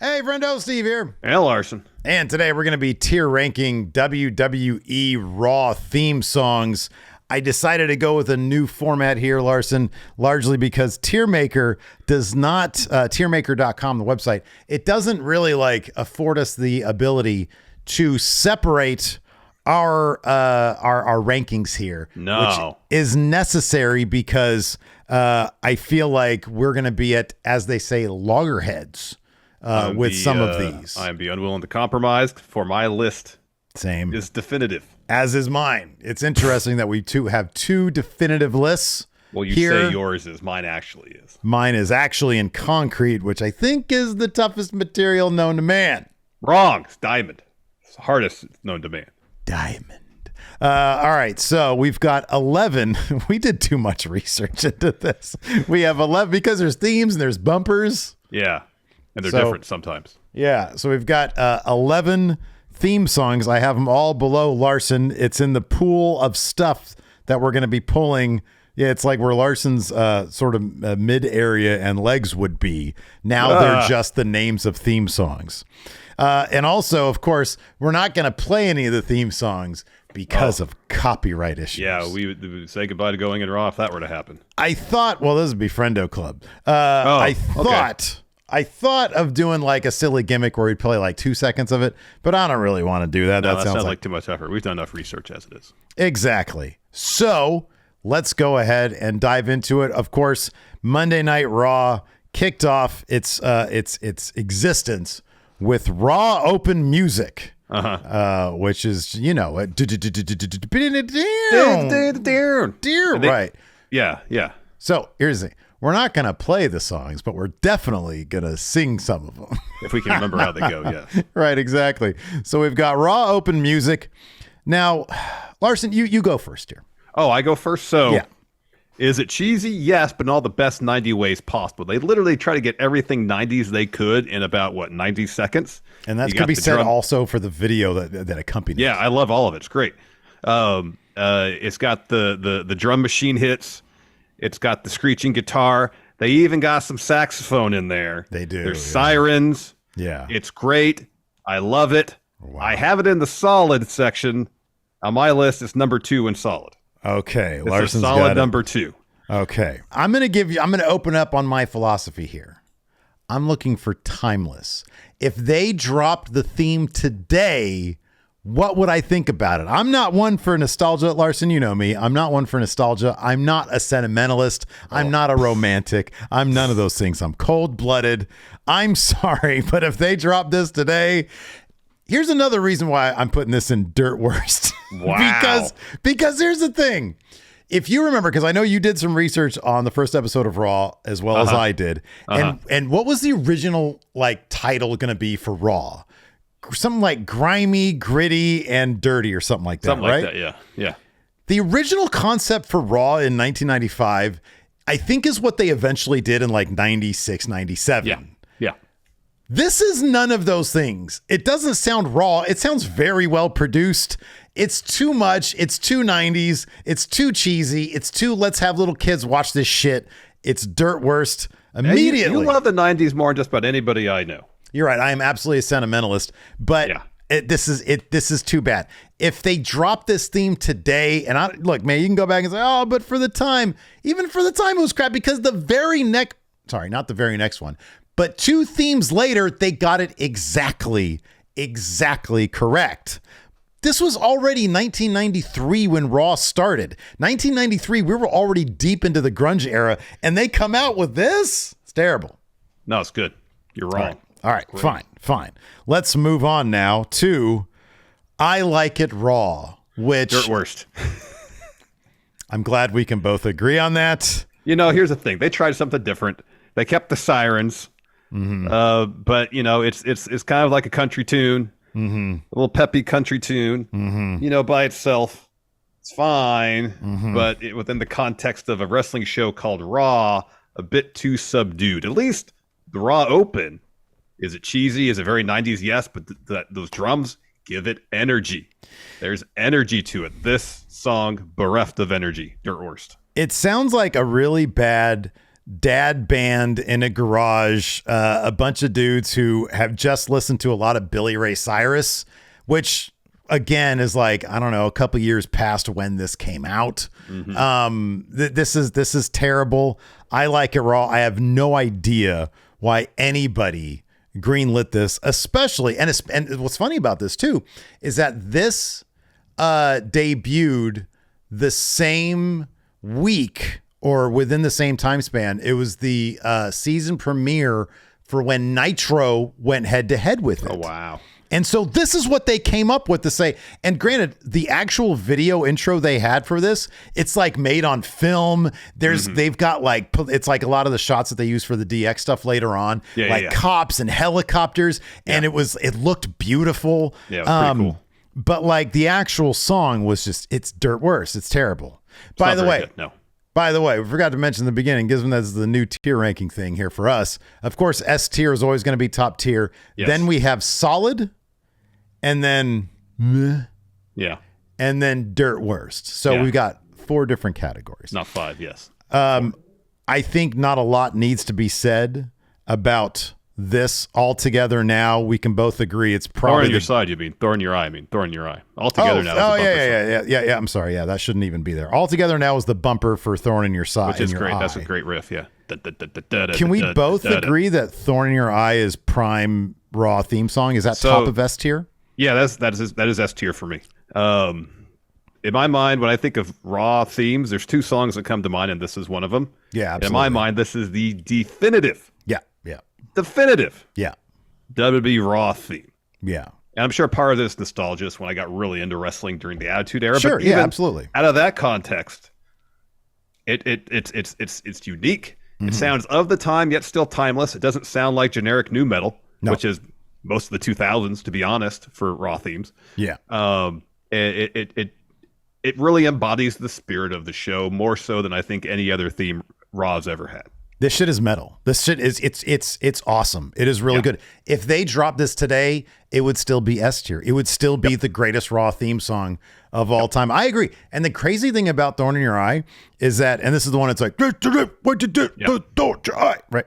Hey, Friendo, Steve here. And Larson. And today we're going to be tier ranking WWE Raw theme songs. I decided to go with a new format here, Larson, largely because TierMaker does not, tiermaker.com, the website, it doesn't really afford us the ability to separate our rankings here. No. Which is necessary because I feel like we're going to be at, as they say, loggerheads. With some of these. I am unwilling to compromise, for my list Same. is definitive. As is mine. It's interesting that we have two definitive lists. Well, you here. say yours is. Mine actually is. Mine is actually in concrete, which I think is the toughest material known to man. Wrong. It's diamond. It's the hardest known to man. Diamond. All right, so we've got 11. We did too much research into this. We have 11 because there's themes and there's bumpers. Yeah. And they're different sometimes. Yeah, so we've got 11 theme songs. I have them all below Larson. It's in the pool of stuff that we're going to be pulling. Yeah, it's like where Larson's sort of mid area and legs would be. Now they're just the names of theme songs. And also, of course, we're not going to play any of the theme songs because of copyright issues. Yeah, we would say goodbye to Going in Raw if that were to happen. I thought, well, this would be Friendo Club. I thought of doing like a silly gimmick where we'd play like 2 seconds of it, but I don't really want to do that. No, that sounds like too much effort. We've done enough research as it is. Exactly. So let's go ahead and dive into it. Of course, Monday Night Raw kicked off its existence with Raw open music, which is, right. Yeah. So here's the thing. We're not going to play the songs, but we're definitely going to sing some of them. If we can remember how they go, yes. Right, exactly. So we've got Raw open music. Now, Larson, you go first here. Oh, I go first? So, yeah. Is it cheesy? Yes, but in all the best 90 ways possible. They literally try to get everything 90s they could in about, 90 seconds? And that could be said also for the video that accompanies. Yeah, I love all of it. It's great. It's got the drum machine hits. It's got the screeching guitar. They even got some saxophone in there. They do. There's sirens. Yeah. It's great. I love it. Wow. I have it in the solid section. On my list, it's number 2 in solid. Okay. It's Larson's a solid got number 2. Okay. I'm going to open up on my philosophy here. I'm looking for timeless. If they dropped the theme today, what would I think about it? I'm not one for nostalgia, Larson. You know me. I'm not one for nostalgia. I'm not a sentimentalist. I'm not a romantic. I'm none of those things. I'm cold-blooded. I'm sorry, but if they drop this today, here's another reason why I'm putting this in dirt worst. Wow. because here's the thing. If you remember, because I know you did some research on the first episode of Raw as well as I did, and what was the original title going to be for Raw? Something like grimy, gritty, and dirty or something like that, something right? Like that, yeah. The original concept for Raw in 1995, I think, is what they eventually did in 96, 97. Yeah. This is none of those things. It doesn't sound raw. It sounds very well produced. It's too much. It's too 90s. It's too cheesy. It's too let's have little kids watch this shit. It's dirt worst immediately. You love the 90s more than just about anybody I know. You're right. I am absolutely a sentimentalist, but this is too bad. If they drop this theme today, and look, man, you can go back and say, oh, but for the time, even for the time, it was crap because not the very next one, but 2 themes later, they got it exactly correct. This was already 1993 when Raw started. 1993, we were already deep into the grunge era, and they come out with this? It's terrible. No, it's good. You're wrong. All right, fine. Let's move on now to I Like It Raw, which... Dirt worst. I'm glad we can both agree on that. Here's the thing. They tried something different. They kept the sirens, but, it's kind of like a country tune, a little peppy country tune, by itself. It's fine, but within the context of a wrestling show called Raw, a bit too subdued. At least the Raw Open... Is it cheesy? Is it very 90s? Yes, but those drums give it energy. There's energy to it. This song bereft of energy. Dirt worst. It sounds like a really bad dad band in a garage, a bunch of dudes who have just listened to a lot of Billy Ray Cyrus, which again is like, I don't know, a couple years past when this came out. This is terrible. I like it raw. I have no idea why anybody greenlit this, especially, and what's funny about this too is that this debuted the same week or within the same time span. It was the season premiere for when Nitro went head to head with it. Oh, wow. And so this is what they came up with to say. And granted, the actual video intro they had for this, it's like made on film. They've got like, it's like a lot of the shots that they use for the DX stuff later on, cops and helicopters. And it looked beautiful. Yeah, it was pretty cool. But like the actual song was just, it's dirt worse. It's terrible. By the way, By the way, we forgot to mention in the beginning, given that's the new tier ranking thing here for us. Of course, S tier is always going to be top tier. Yes. Then we have solid, and then and then dirt worst. So we've got 4 different categories. Not 5, yes. I think not a lot needs to be said about this altogether. Now we can both agree it's probably thorn in your side. You mean thorn in your eye? I mean thorn in your eye. Altogether now. Oh yeah. I'm sorry. Yeah, that shouldn't even be there. Altogether now is the bumper for thorn in your side, which is great. Eye. That's a great riff. Yeah. Can we both agree that thorn in your eye is prime Raw theme song? Is that top of S tier? Yeah, that is S tier for me. In my mind, when I think of Raw themes, there's 2 songs that come to mind, and this is one of them. Yeah, absolutely. In my mind, this is the definitive. Definitive. WWE Raw theme. Yeah. And I'm sure part of this nostalgia is when I got really into wrestling during the Attitude Era. Sure, but even absolutely. Out of that context, it's unique. It sounds of the time, yet still timeless. It doesn't sound like generic nu metal, which is most of the 2000s, to be honest, for Raw themes. Yeah. It really embodies the spirit of the show more so than I think any other theme Raw's ever had. This shit is metal. This shit is it's awesome. It is really good. If they dropped this today, it would still be S tier. It would still be the greatest Raw theme song of all time. I agree. And the crazy thing about Thorn in Your Eye is that, and this is the one that's like, what you do? Don't your eye. Right.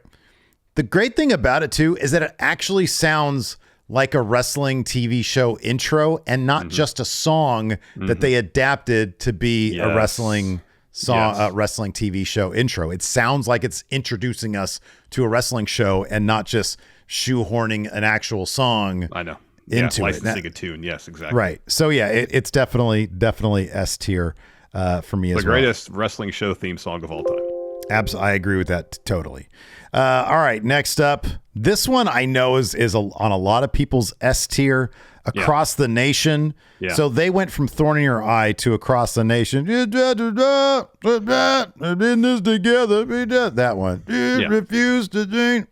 The great thing about it too is that it actually sounds like a wrestling TV show intro and not just a song that they adapted to be a wrestling song, wrestling TV show intro. It sounds like it's introducing us to a wrestling show and not just shoehorning an actual song. I know. Into licensing a tune. Yes, exactly. Right. So yeah, it's definitely S tier for me as well. The greatest wrestling show theme song of all time. I agree with that totally. All right, next up, this one I know is on a lot of people's S tier. Across the Nation. Yeah. So they went from Thorn in Your Eye to Across the Nation. In this together. That one. Refuse to drink.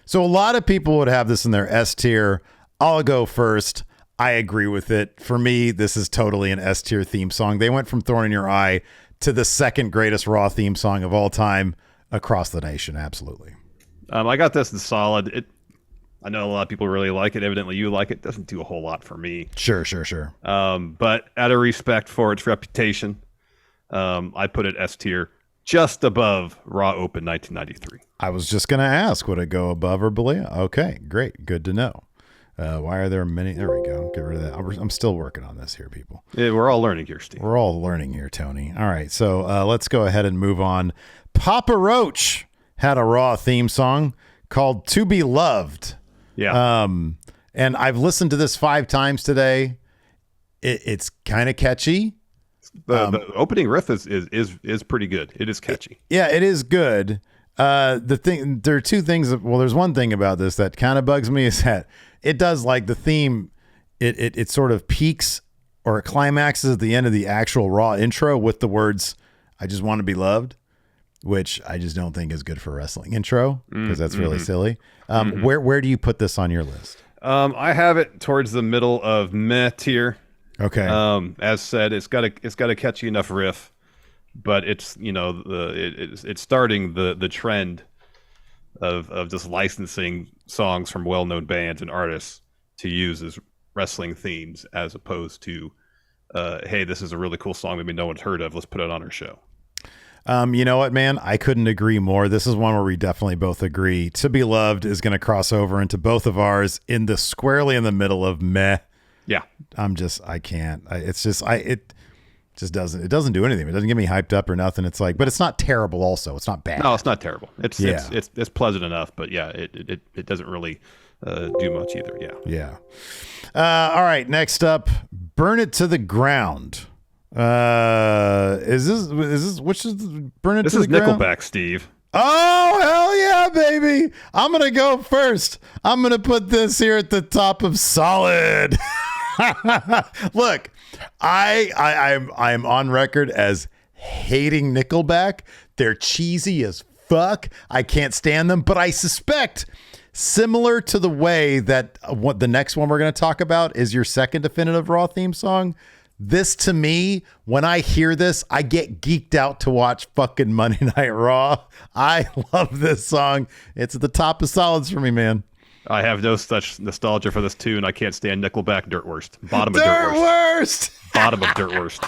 So a lot of people would have this in their S tier. I'll go first. I agree with it. For me, this is totally an S tier theme song. They went from Thorn in Your Eye to the second greatest Raw theme song of all time, Across the Nation. Absolutely. I got this in solid. I know a lot of people really like it. Evidently, you like it. Doesn't do a whole lot for me. Sure. But out of respect for its reputation, I put it S tier, just above Raw Open 1993. I was just going to ask, would it go above or below? Okay, great. Good to know. Why are there many? There we go. Get rid of that. I'm still working on this here, people. Yeah, we're all learning here, Steve. We're all learning here, Tony. All right, so let's go ahead and move on. Papa Roach had a Raw theme song called To Be Loved. Yeah. And I've listened to this 5 times today. It's kind of catchy. The opening riff is pretty good. It is catchy. It is good. There are 2 things. Well, there's one thing about this that kind of bugs me is that it does like the theme. It sort of peaks or climaxes at the end of the actual Raw intro with the words, "I just want to be loved," which I just don't think is good for a wrestling intro because that's really silly. Where do you put this on your list? I have it towards the middle of meh tier. Okay. As said, it's got a catchy enough riff, but it's it's starting the trend of just licensing songs from well-known bands and artists to use as wrestling themes, as opposed to, hey, this is a really cool song maybe no one's heard of. Let's put it on our show. You know what, man? I couldn't agree more. This is one where we definitely both agree. To Be Loved is going to cross over into both of ours squarely in the middle of meh. Yeah. I can't. It doesn't do anything. It doesn't get me hyped up or nothing. It's like, but it's not terrible also. It's not bad. No, it's not terrible. It's pleasant enough, but yeah, it doesn't really do much either. Yeah. Yeah. All right. Next up, Burn It to the Ground. Is this which is Burn It this to the Ground? This is Nickelback, Steve. Oh, hell yeah, baby. I'm going to go first. I'm going to put this here at the top of solid. Look, I'm on record as hating Nickelback. They're cheesy as fuck. I can't stand them, but I suspect similar to the way that what the next one we're going to talk about is your second definitive Raw theme song. This, to me, when I hear this, I get geeked out to watch fucking Monday Night Raw. I love this song. It's at the top of solids for me, man. I have no such nostalgia for this tune. I can't stand Nickelback. Dirt Worst. Bottom of Dirt Worst. Bottom of Dirt Worst.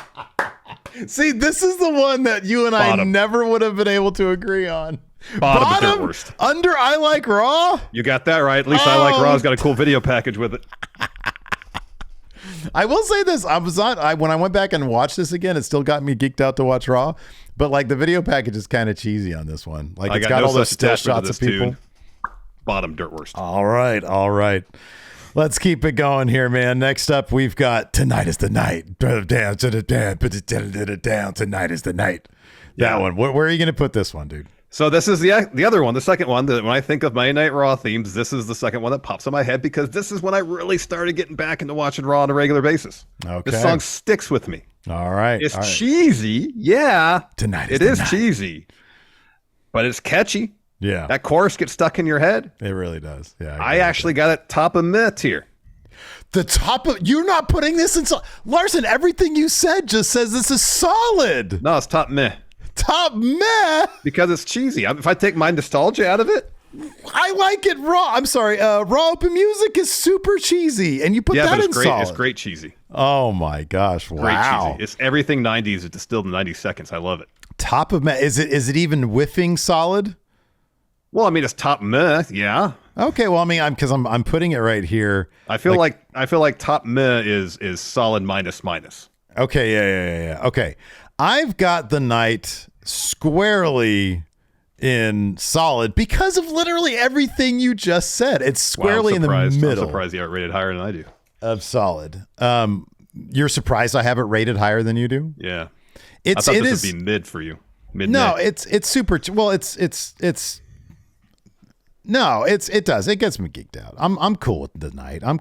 See, this is the one that you and I never would have been able to agree on. Bottom of Dirt Worst. Under I Like Raw? You got that right. At least I Like Raw's got a cool video package with it. I will say this. When I went back and watched this again, it still got me geeked out to watch Raw. But like the video package is kind of cheesy on this one. Like it's got all those still shots of people. Tune. Bottom Dirt Worst. All right. Let's keep it going here, man. Next up, we've got Tonight is the Night. Down to the down, put it down. Tonight is the night. That one. Where are you going to put this one, dude? So this is the other one, the second one. That when I think of Monday Night Raw themes, this is the second one that pops in my head because this is when I really started getting back into watching Raw on a regular basis. Okay. This song sticks with me. All right. It's cheesy. Yeah. Tonight is the night. It is cheesy. But it's catchy. Yeah. That chorus gets stuck in your head. It really does. Yeah. I actually got it top of meh tier. The top of, you're not putting this in, Larson, everything you said just says this is solid. No, it's top meh. Top meh? Because it's cheesy. If I take my nostalgia out of it. I like it raw. I'm sorry. Raw Open Music is super cheesy. And you put that in solid. It's great cheesy. Oh my gosh. Wow. Great cheesy. It's everything 90s. It's distilled in 90 seconds. I love it. Top of meh. Is it even whiffing solid? Well, I mean, it's top meh, yeah. Okay, well, I mean, I'm putting it right here. I feel like top meh is solid minus. Okay, yeah. Okay, I've got the night squarely in solid because of literally everything you just said. It's squarely in the middle. I'm surprised you have it rated higher than I do. Of solid. You're surprised I have it rated higher than you do? Yeah. I thought this would be mid for you. Mid. No, it's super. Well, it's. No, it does. It gets me geeked out. I'm cool with the night. I'm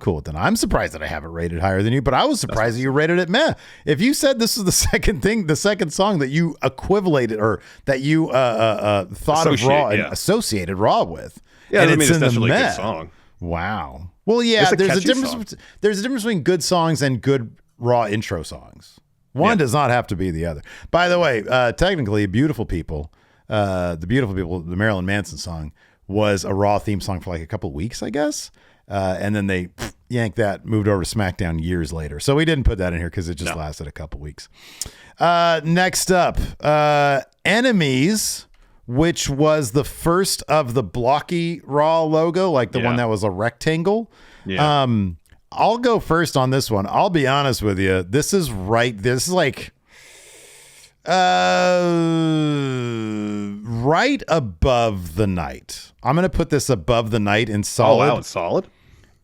surprised that I have it rated higher than you, but I was surprised that you rated it meh. If you said this is the second song that you equivalated or that you thought of Raw and associated Raw with, yeah, and I mean, it's in the definitely meh. a good song. Wow. Well, yeah, there's a difference. Song. There's a difference between good songs and good Raw intro songs. One does not have to be the other. By the way, technically, Beautiful People, the Marilyn Manson song, was a Raw theme song for like a couple of weeks, I guess. And then they yanked that, moved over to SmackDown years later. So we didn't put that in here because it just lasted a couple weeks. Next up, Enemies, which was the first of the blocky Raw logo, like the one that was a rectangle. Yeah. I'll go first on this one. I'll be honest with you. This is like right above the night. I'm going to put this above the night in solid. Oh, wow, it's solid.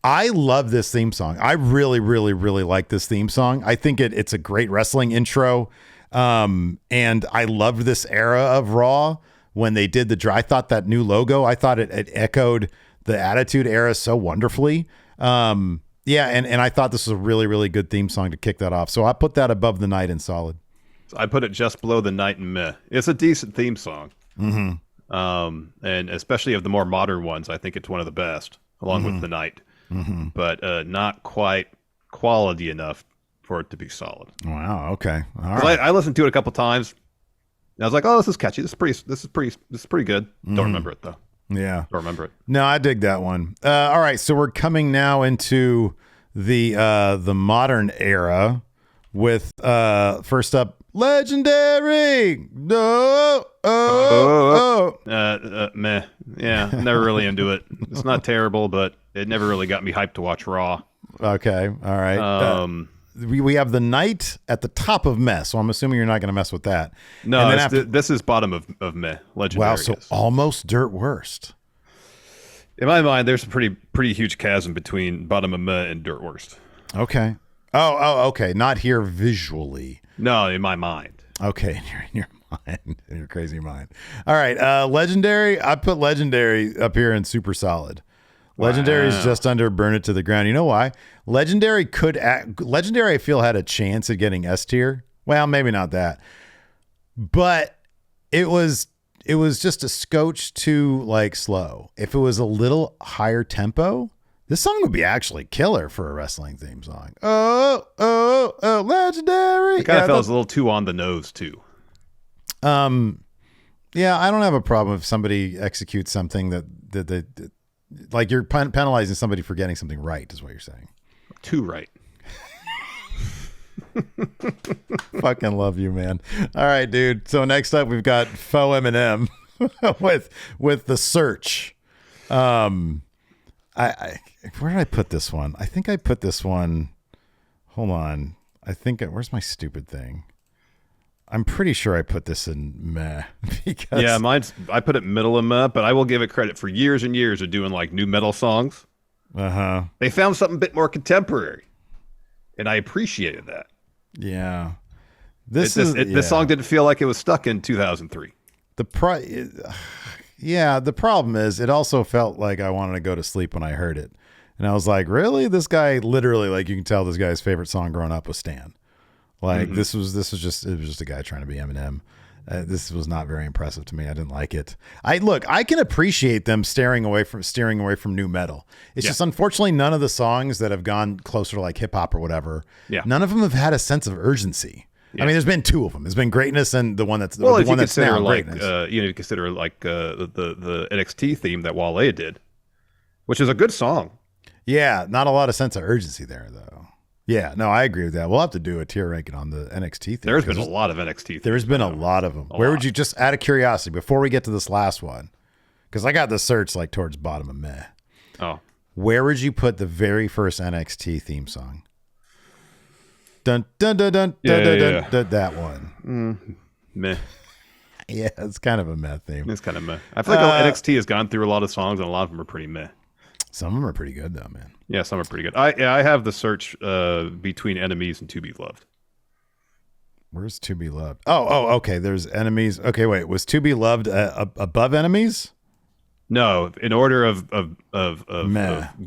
I love this theme song. I really, really, really like this theme song. I think it's a great wrestling intro. And I loved this era of Raw when they did I thought that new logo, I thought it echoed the Attitude Era so wonderfully. Yeah, and I thought this was a really, really good theme song to kick that off. So I put that above the night in solid. I put it just below the night and meh. It's a decent theme song. Mm-hmm. And especially of the more modern ones, I think it's one of the best, along with the night. Mm-hmm. But not quite quality enough for it to be solid. Wow. Okay. All right. I listened to it a couple times. And I was like, "Oh, this is catchy. This is pretty good." Don't remember it though. Yeah. Don't remember it. No, I dig that one. All right, so we're coming now into the modern era with first up Legendary. No. Meh. Yeah, never really into it. It's not terrible, but it never really got me hyped to watch Raw. Okay. All right. We have the Night at the top of meh, so I'm assuming you're not going to mess with that. No, this is bottom of meh. Legendary. Wow, so almost dirt worst. In my mind, there's a pretty huge chasm between bottom of meh and dirt worst. Okay. Oh, okay. Not here visually. No, in my mind. Okay, in your mind, in your crazy mind. All right, Legendary. I put Legendary up here in super solid. Legendary is just under Burn It to the Ground. You know why? Legendary I feel had a chance at getting S tier. Well, maybe not that, but it was just a scotch too like slow. If it was a little higher tempo, this song would be actually killer for a wrestling theme song. Oh, Legendary. It kind of felt a little too on the nose too. Yeah, I don't have a problem if somebody executes something that like you're penalizing somebody for getting something right, is what you're saying. Too right. Fucking love you, man. All right, dude. So next up, we've got Faux Eminem with The Search. Where did I put this one? I think I put this one. Hold on. Where's my stupid thing? I'm pretty sure I put this in meh. Because I put it middle of meh, but I will give it credit for years and years of doing like new metal songs. They found something a bit more contemporary, and I appreciated that. Yeah. This song didn't feel like it was stuck in 2003. The problem is it also felt like I wanted to go to sleep when I heard it. And I was like, really? This guy literally, like, you can tell this guy's favorite song growing up was Stan. Like, this was just a guy trying to be Eminem. This was not very impressive to me. I didn't like it. I can appreciate them steering away from new metal. It's just unfortunately none of the songs that have gone closer to like hip hop or whatever. Yeah. None of them have had a sense of urgency. Yeah. I mean, there's been two of them. There's been Greatness and the one that's the one that's now Greatness. You consider like the NXT theme that Wale did, which is a good song. Yeah, not a lot of sense of urgency there though. Yeah, no, I agree with that. We'll have to do a tier ranking on the NXT theme. There's been a lot of NXT themes. There's been a lot of them. Would you, just out of curiosity, before we get to this last one, because I got the search like towards bottom of meh. Oh. Where would you put the very first NXT theme song? Dun dun dun dun dun dun dun. That one. Meh. Yeah, it's kind of a meh theme. It's kind of meh. I feel like NXT has gone through a lot of songs, and a lot of them are pretty meh. Some of them are pretty good, though, man. Yeah, some are pretty good. I have the search between Enemies and To Be Loved. Where's To Be Loved? Oh, okay. There's Enemies. Okay, wait. Was To Be Loved above Enemies? No, in order of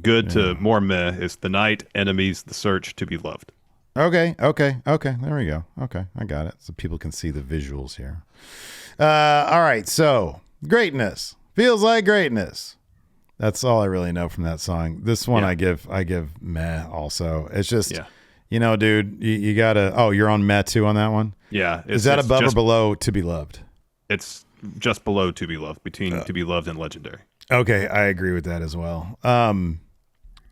good to more meh is The Night, Enemies, The Search, To Be Loved. Okay. There we go. Okay, I got it. So people can see the visuals here. All right. So Greatness feels like greatness. That's all I really know from that song. This one I give meh also. It's just, dude, you gotta, you're on meh too on that one? Yeah. Is that above or below To Be Loved? It's just below To Be Loved, between To Be Loved and Legendary. Okay, I agree with that as well.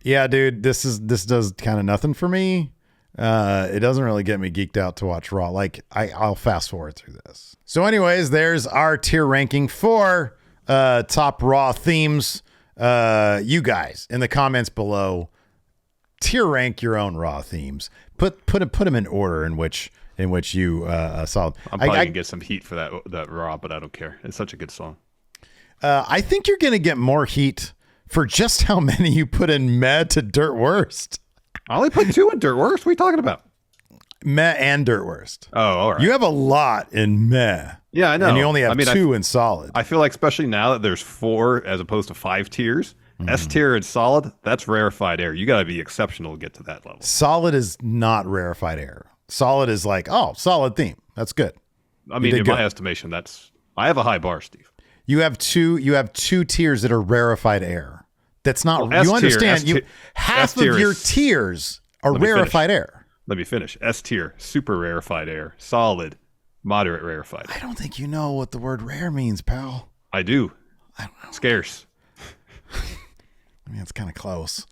Yeah, dude, this does kind of nothing for me. It doesn't really get me geeked out to watch Raw. Like, I'll fast forward through this. So anyways, there's our tier ranking for top Raw themes. You guys in the comments below, tier rank your own Raw themes. Put them in order in which you saw. I'm probably gonna get some heat for that Raw, but I don't care. It's such a good song. I think you're gonna get more heat for just how many you put in meh to dirt worst. I only put 2 in dirt worst. What are you talking about? Meh and dirt worst. Oh, all right. You have a lot in meh. Yeah, I know. And you only have 2 in solid. I feel like, especially now that there's 4 as opposed to 5 tiers, S tier and solid, that's rarefied air. You got to be exceptional to get to that level. Solid is not rarefied air. Solid is like, solid theme. That's good. I mean, in my estimation, I have a high bar, Steve. You have two tiers that are rarefied air. That's not, you understand, half of your tiers are rarefied air. Let me finish. S tier, super rarefied air. Solid, moderate rarefied. I don't think you know what the word rare means, pal. I do. I don't know. Scarce. I mean, it's kind of close.